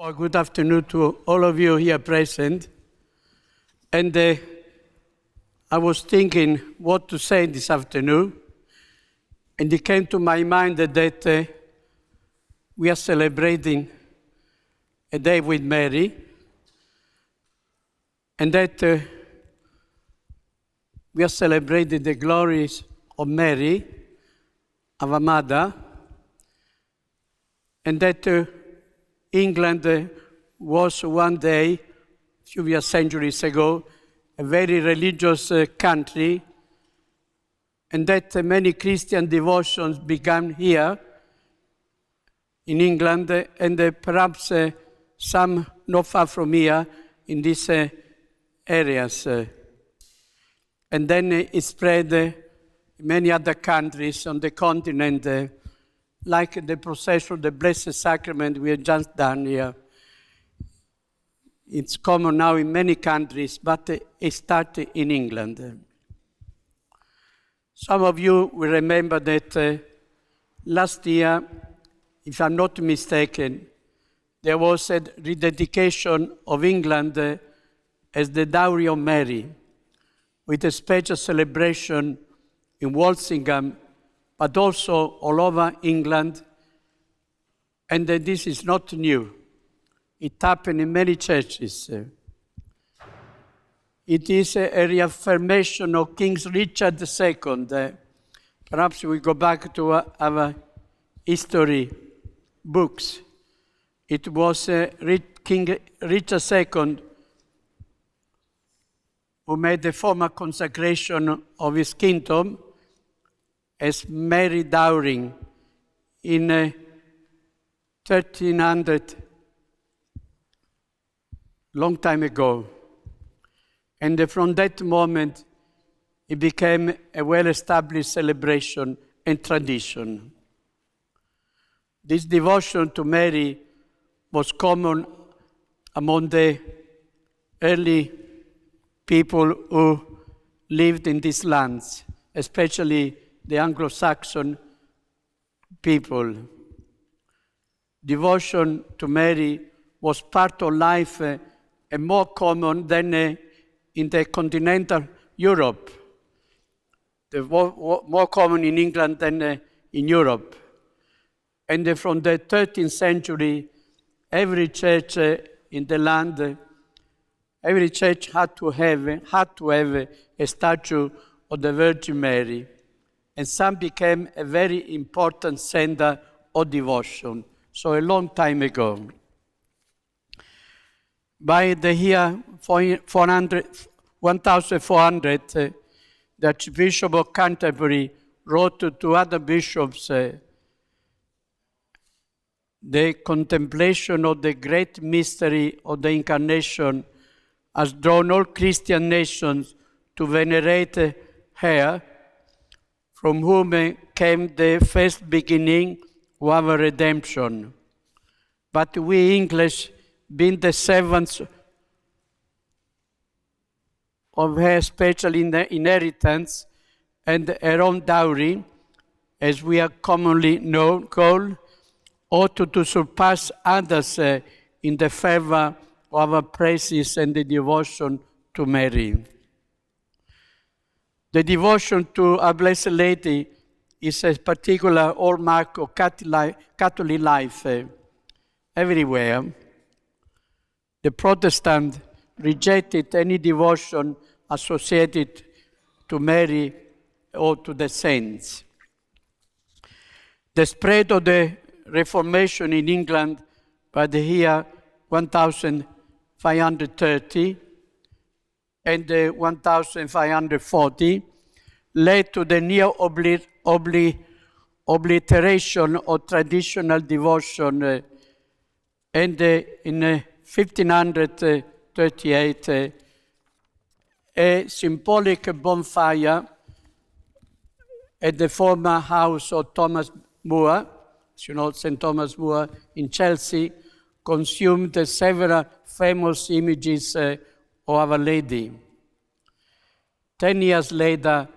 Well, good afternoon to all of you here present. And I was thinking what to say this afternoon, and it came to my mind that we are celebrating a day with Mary, and that we are celebrating the glories of Mary, our mother, and that England was one day, a few centuries ago, a very religious country, and that many Christian devotions began here in England, and perhaps some not far from here in these areas. And then it spread in many other countries on the continent, like the procession of the Blessed Sacrament we have just done here. It's common now in many countries, but it started in England. Some of you will remember that last year, if I'm not mistaken, there was a rededication of England as the Dowry of Mary, with a special celebration in Walsingham, but also all over England. And this is not new. It happened in many churches. It is a reaffirmation of King Richard II. Perhaps we go back to our history books. It was King Richard II who made the formal consecration of his kingdom as Mary Dowring in 1300, long time ago. And from that moment, it became a well-established celebration and tradition. This devotion to Mary was common among the early people who lived in these lands, especially the Anglo-Saxon people. Devotion to Mary was part of life and more common than in the continental Europe. More common in England than in Europe. And from the 13th century, every church in the land, every church had to have a statue of the Virgin Mary. And some became a very important center of devotion. So a long time ago. By the year 1400, the Archbishop of Canterbury wrote to other bishops, the contemplation of the great mystery of the Incarnation has drawn all Christian nations to venerate her, from whom came the first beginning of our redemption. But we English, being the servants of her special inheritance and her own dowry, as we are commonly called, ought to surpass others in the fervor of our praises and the devotion to Mary. The devotion to Our Blessed Lady is a particular hallmark of Catholic life everywhere. The Protestant rejected any devotion associated to Mary or to the saints. The spread of the Reformation in England by the year 1530 and 1540 led to the near obliteration of traditional devotion, and in 1538 a symbolic bonfire at the former house of Thomas More, St. Thomas More in Chelsea, consumed several famous images of Our Lady. 10 years later,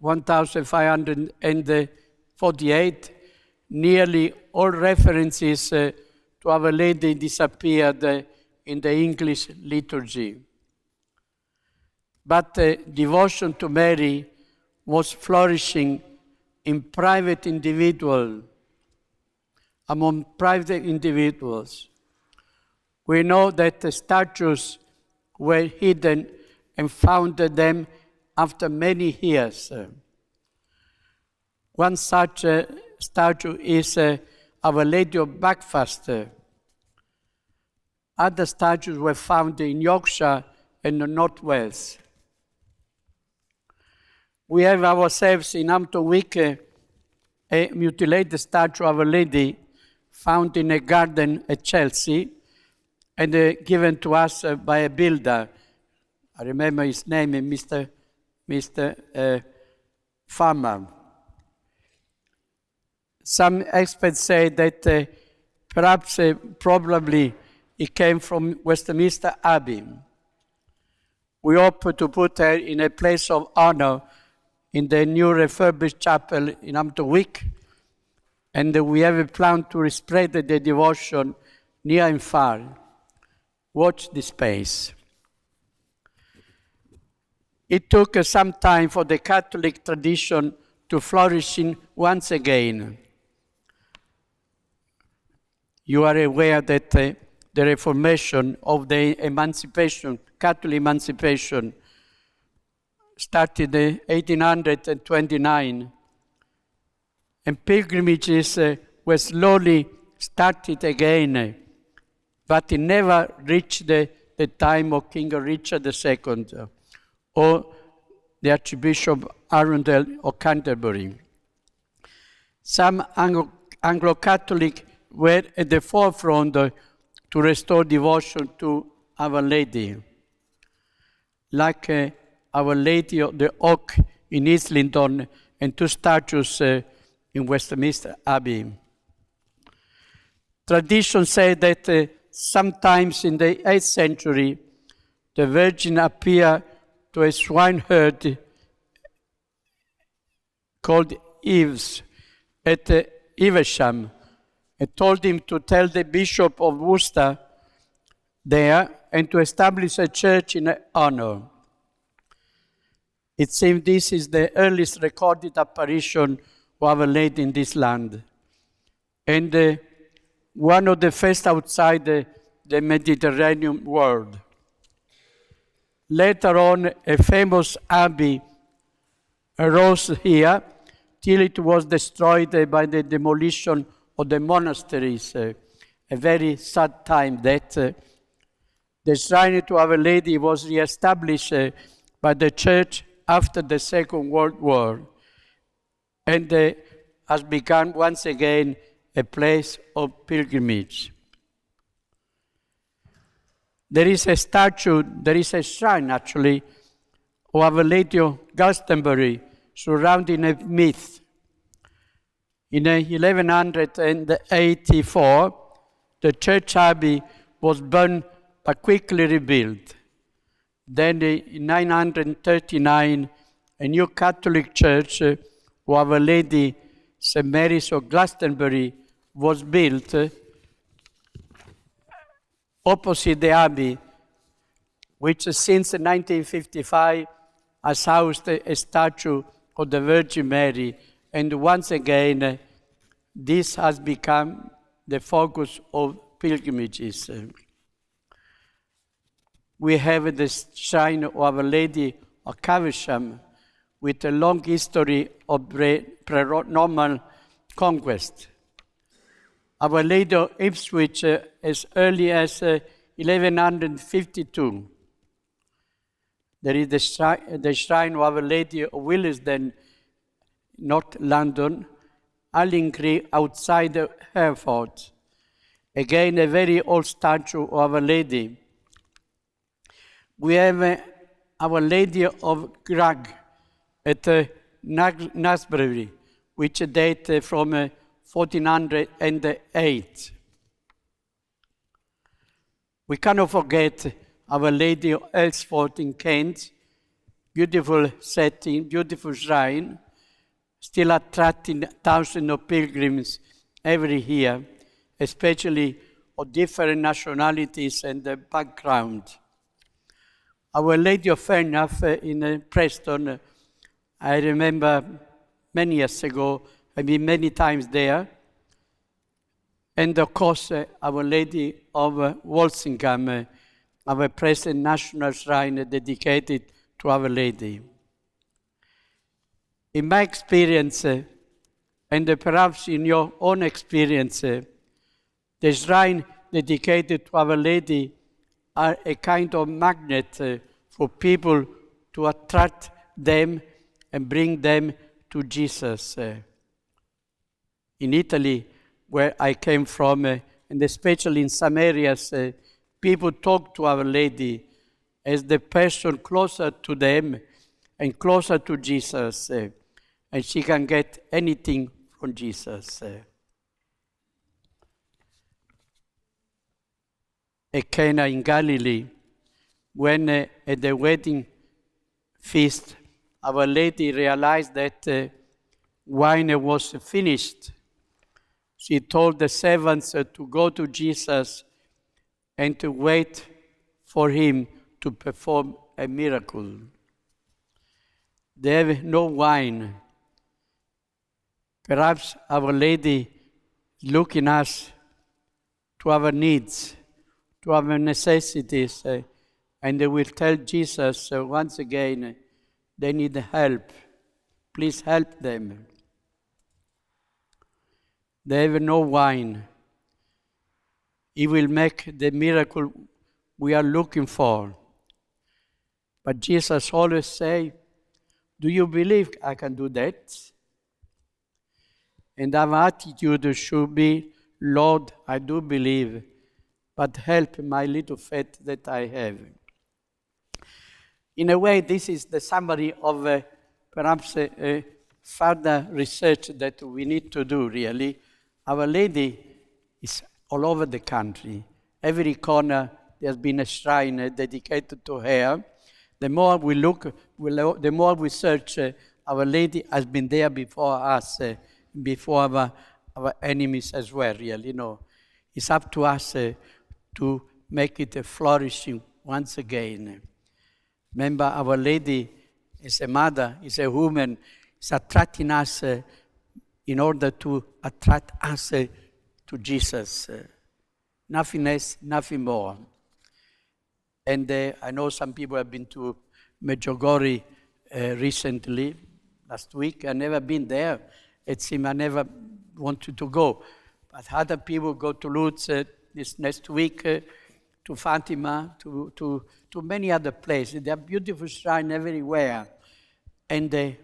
1548, nearly all references to Our Lady disappeared in the English liturgy. But devotion to Mary was flourishing in private individuals, among private individuals. We know that the statues were hidden and found them after many years. One such statue is Our Lady of Breakfast. Other statues were found in Yorkshire and North Wales. We have ourselves in Hampton a mutilated statue of Our Lady found in a garden at Chelsea and given to us by a builder. I remember his name, Mr. Farmer. Some experts say that probably it came from Westminster Abbey. We hope to put her in a place of honor in the new refurbished chapel in Hampton, and we have a plan to spread the devotion near and far. Watch this space. It took some time for the Catholic tradition to flourish once again. You are aware that the Reformation of the Catholic emancipation, started in 1829, and pilgrimages were slowly started again, but it never reached the time of King Richard II or the Archbishop Arundel of Canterbury. Some Anglo-Catholic were at the forefront to restore devotion to Our Lady, like Our Lady of the Oak in Islington and two statues in Westminster Abbey. Tradition says that sometimes in the 8th century, the Virgin appeared to a swineherd called Eves at Evesham and told him to tell the Bishop of Worcester there and to establish a church in her honor. It seems this is the earliest recorded apparition of Our Lady in this land, and one of the first outside the Mediterranean world. Later on, a famous abbey arose here till it was destroyed by the demolition of the monasteries. A very sad time that the shrine to Our Lady was re-established by the Church after the Second World War, and has become once again a place of pilgrimage. There is a shrine actually, of Our Lady of Glastonbury, surrounding a myth. In 1184, the church abbey was burned but quickly rebuilt. Then in 939, a new Catholic church of Our Lady St. Mary's of Glastonbury was built opposite the abbey, which since 1955 has housed a statue of the Virgin Mary. And once again, this has become the focus of pilgrimages. We have the shrine of Our Lady of Caversham, with a long history of pre-Norman conquest. Our Lady of Ipswich as early as 1152. There is the shrine of Our Lady of Willesden, North London, Allingry outside Hereford. Again, a very old statue of Our Lady. We have Our Lady of Grag at Nasbury, which dates from 1408. We cannot forget Our Lady of Elsford in Kent, beautiful setting, beautiful shrine, still attracting thousands of pilgrims every year, especially of different nationalities and background. Our Lady of Fairness in Preston, I remember many years ago, I've been many times there. And of course, Our Lady of Walsingham, our present national shrine dedicated to Our Lady. In my experience, and perhaps in your own experience, the shrine dedicated to Our Lady are a kind of magnet for people to attract them and bring them to Jesus. In Italy, where I came from, and especially in some areas, people talk to Our Lady as the person closer to them and closer to Jesus, and she can get anything from Jesus. At Cana in Galilee, when at the wedding feast, Our Lady realized that wine was finished, she told the servants to go to Jesus and to wait for him to perform a miracle. They have no wine. Perhaps Our Lady looking us to our needs, to our necessities, and they will tell Jesus once again, they need help. Please help them. They have no wine. He will make the miracle we are looking for. But Jesus always say, do you believe I can do that? And our attitude should be, Lord, I do believe, but help my little faith that I have. In a way, this is the summary of perhaps further research that we need to do, really. Our Lady is all over the country. Every corner there's been a shrine dedicated to her. The more we look, the more we search, Our Lady has been there before us, before our enemies as well, really. You know, it's up to us to make it flourishing once again. Remember, Our Lady is a mother, is a woman, is attracting us in order to attract us to Jesus. Nothing less, nothing more. And I know some people have been to Medjugorje recently, last week. I've never been there. It seems I never wanted to go. But other people go to Lourdes this next week, to Fatima, to many other places. There are beautiful shrines everywhere. And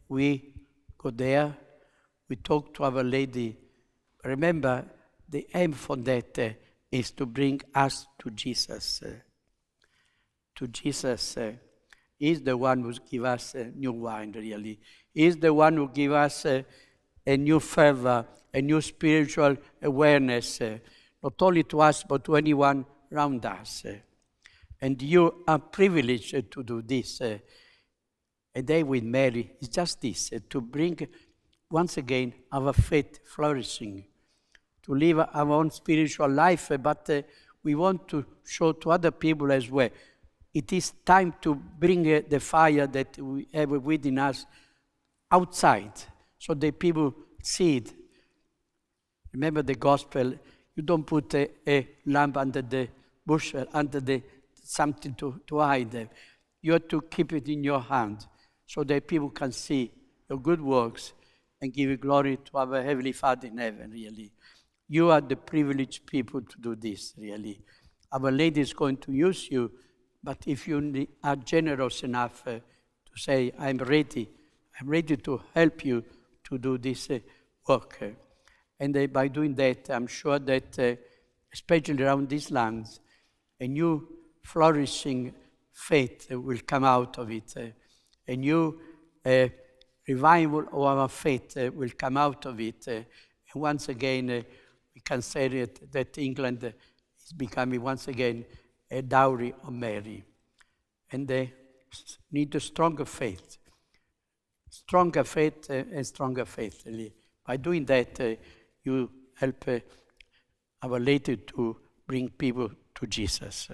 we go there, we talk to Our Lady. Remember, the aim for that is to bring us to Jesus. To Jesus. He's the one who gives us new wine, really. He's the one who gives us a new fervor, a new spiritual awareness, not only to us, but to anyone around us. And you are privileged to do this. A day with Mary is just this, to bring once again our faith flourishing, to live our own spiritual life, but we want to show to other people as well. It is time to bring the fire that we have within us outside, so that people see it. Remember the gospel, you don't put a lamp under the bushel, under the something to hide them. You have to keep it in your hand, so that people can see your good works and give you glory to our Heavenly Father in heaven, really. You are the privileged people to do this, really. Our Lady is going to use you, but if you are generous enough to say, I'm ready to help you to do this work. And by doing that, I'm sure that, especially around these lands, a new flourishing faith will come out of it. A new revival of our faith will come out of it. And once again, we can say that England is becoming once again a Dowry of Mary. And they need a stronger faith. Stronger faith and stronger faith. Really. By doing that, you help Our Lady to bring people to Jesus.